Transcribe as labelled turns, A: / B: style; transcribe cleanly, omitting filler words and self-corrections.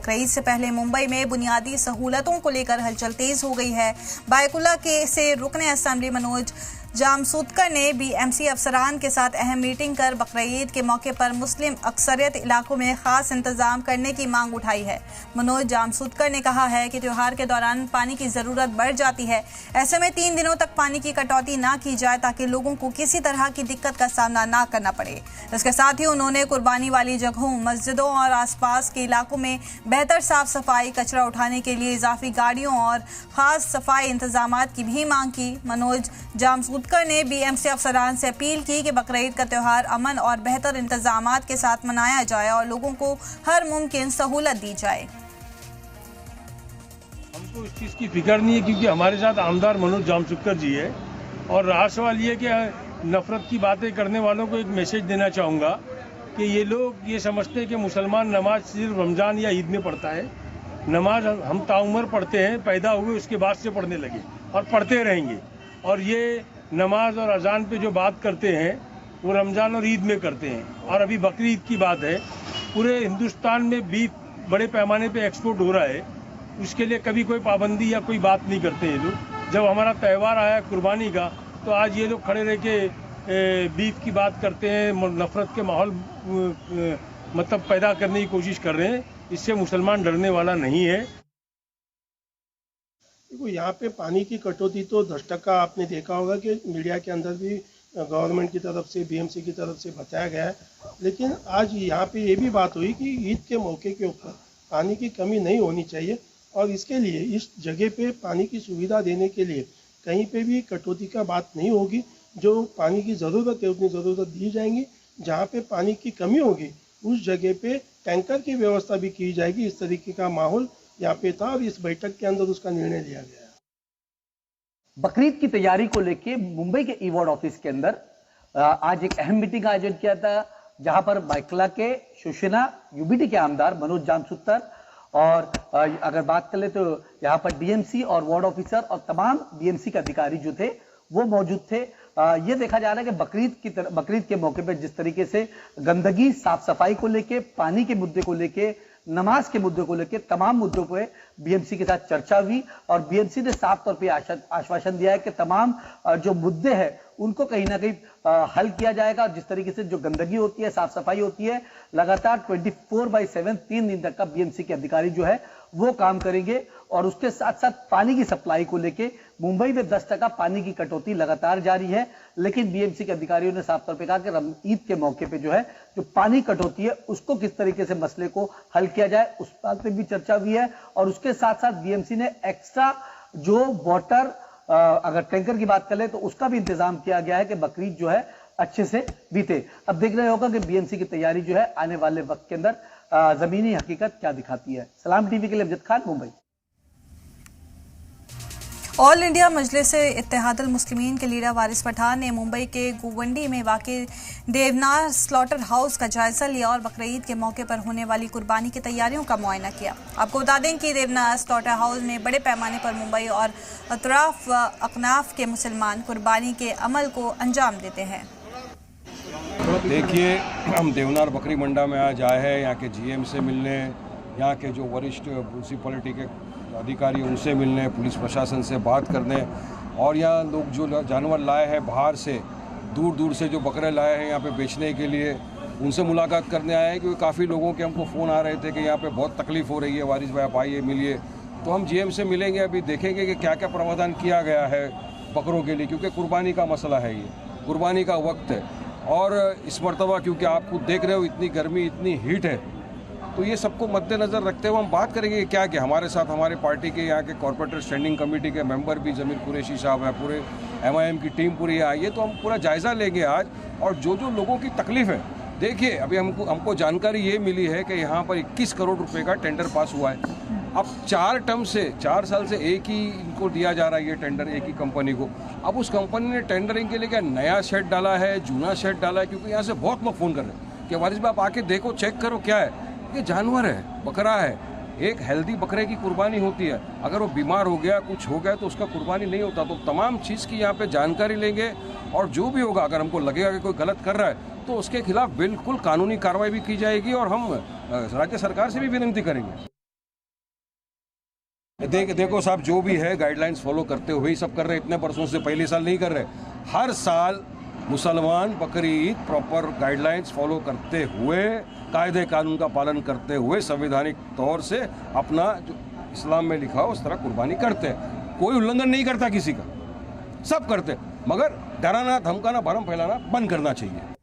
A: बकरीद से पहले मुंबई में बुनियादी सहूलतों को लेकर हलचल तेज हो गई है। बायकुल्ला के से रुकने असेंबली मनोज जामसूदकर ने बीएमसी अफसरान के साथ अहम मीटिंग कर बकरीद के मौके पर मुस्लिम अक्सरियत इलाकों में खास इंतजाम करने की मांग उठाई है। मनोज जामसूदकर ने कहा है कि त्योहार के दौरान पानी की जरूरत बढ़ जाती है, ऐसे में 3 दिनों तक पानी की कटौती ना की जाए ताकि लोगों को किसी तरह की दिक्कत का सामना ना करना पड़े। इसके साथ ही उन्होंने कुर्बानी वाली जगहों, मस्जिदों और आसपास के इलाकों में बेहतर साफ सफाई, कचरा उठाने के लिए इजाफी गाड़ियों और खास सफाई इंतजाम की भी मांग की। मनोज जामसूदकर ने बीएमसी अफसरान से अपील की कि बकरीद का त्यौहार अमन और बेहतर इंतजामात के साथ मनाया जाए और लोगों को हर मुमकिन सहूलत दी जाए।
B: हमको इस चीज़ की फिक्र नहीं है क्योंकि हमारे साथ आमदार मनोज जामसूदकर जी है। और रहा सवाल ये कि नफरत की बातें करने वालों को एक मैसेज देना चाहूँगा कि ये लोग ये समझते हैं कि मुसलमान नमाज सिर्फ रमज़ान या ईद में पढ़ता है। नमाज हम ताउम्र पढ़ते हैं, पैदा हुए उसके बाद से पढ़ने लगे और पढ़ते रहेंगे। और ये नमाज और अजान पे जो बात करते हैं वो रमज़ान और ईद में करते हैं। और अभी बकरीद की बात है, पूरे हिंदुस्तान में बीफ बड़े पैमाने पे एक्सपोर्ट हो रहा है, उसके लिए कभी कोई पाबंदी या कोई बात नहीं करते हैं लोग। जब हमारा त्यौहार आया कुर्बानी का तो आज ये लोग खड़े रह के बीफ की बात करते हैं, नफरत के माहौल मतलब पैदा करने की कोशिश कर रहे हैं। इससे मुसलमान डरने वाला नहीं है।
C: देखो, यहाँ पे पानी की कटौती तो 10% आपने देखा होगा कि मीडिया के अंदर भी गवर्नमेंट की तरफ से, बीएमसी की तरफ से बताया गया है। लेकिन आज यहाँ पे ये भी बात हुई कि ईद के मौके के ऊपर पानी की कमी नहीं होनी चाहिए और इसके लिए इस जगह पे पानी की सुविधा देने के लिए कहीं पे भी कटौती का बात नहीं होगी। जो पानी की ज़रूरत है उतनी ज़रूरत दी जाएंगी। जहाँ पे पानी की कमी होगी उस जगह पे टैंकर की व्यवस्था भी की जाएगी। इस तरीके का माहौल यहाँ पे था और इस बैठक के अंदर उसका निर्णय लिया गया।
D: बकरीद की तैयारी को लेके मुंबई के ई-वार्ड ऑफिस के अंदर आज एक अहम मीटिंग का आयोजन किया था, जहां पर बायकुल्ला के शिवसेना यूबीटी के आमदार मनोज जामसूदकर और अगर बात कर ले तो यहाँ पर डीएमसी और वार्ड ऑफिसर और तमाम बीएमसी के अधिकारी जो थे वो मौजूद थे। ये देखा जा रहा है कि बकरीद के मौके पर जिस तरीके से गंदगी, साफ सफाई को लेके, पानी के मुद्दे को लेके, नमाज के मुद्दे को लेकर तमाम मुद्दों पर बीएमसी के साथ चर्चा हुई और बीएमसी ने साफ तौर पे आश्वासन दिया है कि तमाम जो मुद्दे हैं उनको कहीं ना कहीं हल किया जाएगा। जिस तरीके से जो गंदगी होती है, साफ सफाई होती है, लगातार 24/7 3 दिन तक का बीएमसी के अधिकारी जो है वो काम करेंगे। और उसके साथ साथ पानी की सप्लाई को लेके मुंबई में 10% पानी की कटौती लगातार जारी है। लेकिन बीएमसी के अधिकारियों ने साफ तौर पे कहा कि ईद के मौके पे जो है जो पानी कटौती है उसको किस तरीके से मसले को हल किया जाए, उस बात पे भी चर्चा हुई है। और उसके साथ साथ बीएमसी ने एक्स्ट्रा जो वाटर अगर टैंकर की बात करें तो उसका भी इंतजाम किया गया है कि बकरीद जो है अच्छे से बीते। अब देख रहे होगा कि बीएमसी की तैयारी जो है आने वाले वक्त के अंदर जमीनी हकीकत क्या दिखाती है। सलाम टीवी के लिए अमजद खान, मुंबई।
A: ऑल इंडिया मजलिस-ए-इत्तेहादुल मुस्लिमीन के लीडर वारिस पठान ने मुंबई के गोवंडी में वाक़े देवनार स्लॉटर हाउस का जायजा लिया और बकरीद के मौके पर होने वाली कुर्बानी की तैयारियों का मुआयना किया। आपको बता दें कि देवनार स्लॉटर हाउस में बड़े पैमाने पर मुंबई और अतराफ अकनाफ के मुसलमान कुर्बानी के अमल को अंजाम देते हैं।
E: देखिए, हम देवनार बकरी मंडा में आज आए हैं यहाँ के जीएम से मिलने, यहाँ के जो वरिष्ठ म्यूनसिपैलिटी के अधिकारी उनसे मिलने, पुलिस प्रशासन से बात करने। और यहाँ लोग जो जानवर लाए हैं बाहर से, दूर दूर से जो बकरे लाए हैं यहाँ पे बेचने के लिए, उनसे मुलाकात करने आए हैं। क्योंकि काफ़ी लोगों के हमको फ़ोन आ रहे थे कि यहाँ पे बहुत तकलीफ़ हो रही है, वारिस भाई आप आइए मिलिए। तो हम जीएम से मिलेंगे, अभी देखेंगे कि क्या क्या प्रावधान किया गया है बकरों के लिए, क्योंकि कुर्बानी का मसला है, ये कुर्बानी का वक्त है। और इस मरतबा क्योंकि आप खुद देख रहे हो इतनी गर्मी, इतनी हीट है, तो ये सबको मद्देनज़र रखते हुए हम बात करेंगे कि क्या क्या हमारे साथ हमारे पार्टी के यहाँ के कॉर्पोरेटर स्टैंडिंग कमेटी के मेंबर भी ज़मीर कुरैशी साहब हैं, पूरे एमआईएम की टीम पूरी आई है। तो हम पूरा जायज़ा लेंगे आज। और जो जो लोगों की तकलीफ़ है, देखिए अभी हमको जानकारी ये मिली है कि यहाँ पर 21 करोड़ रुपए का टेंडर पास हुआ है। अब 4 साल से एक ही इनको दिया जा रहा है ये टेंडर, एक ही कंपनी को। अब उस कंपनी ने टेंडरिंग के लिए क्या नया शेड डाला है, जूना शेड डाला है? क्योंकि यहाँ से बहुत लोग फ़ोन कर रहे हैं कि वारिस भाई आप आके देखो, चेक करो क्या है। ये जानवर है, बकरा है, एक हेल्दी बकरे की कुर्बानी होती है। अगर वो बीमार हो गया, कुछ हो गया तो उसका कुर्बानी नहीं होता। तो तमाम चीज़ की यहाँ पे जानकारी लेंगे और जो भी होगा, अगर हमको लगेगा कि कोई गलत कर रहा है तो उसके खिलाफ बिल्कुल कानूनी कार्रवाई भी की जाएगी और हम राज्य सरकार से भी विनती करेंगे। देखो साहब, जो भी है गाइडलाइंस फॉलो करते हुए ही सब कर रहे हैं। इतने बरसों से पहले साल नहीं कर रहे। हर साल मुसलमान बकरी ईद प्रॉपर गाइडलाइंस फॉलो करते हुए, कायदे कानून का पालन करते हुए, संवैधानिक तौर से अपना जो इस्लाम में लिखा हो उस तरह कुर्बानी करते हैं। कोई उल्लंघन नहीं करता किसी का, सब करते। मगर डराना, धमकाना, भरम फैलाना बंद करना चाहिए।